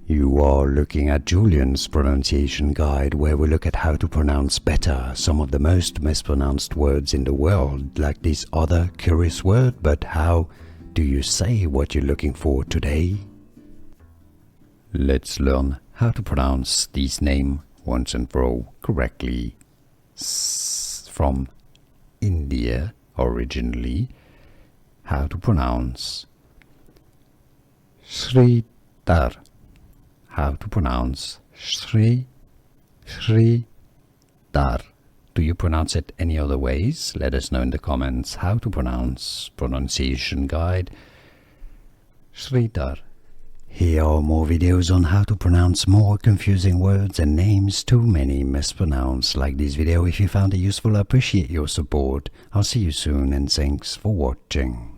You are looking at Julian's pronunciation guide, where we look at how to pronounce better some of the most mispronounced words in the world, like this other curious word. But how do you say what you're looking for today? Let's learn how to pronounce this name once and for all correctly. From India originally, how to pronounce Sridhar. How to pronounce Sridhar. Do you pronounce it any other ways? Let us know in the comments. How to pronounce pronunciation guide Sridhar. Here are more videos on how to pronounce more confusing words and names too many mispronounced. Like this video if you found it useful. I appreciate your support. I'll see you soon and thanks for watching.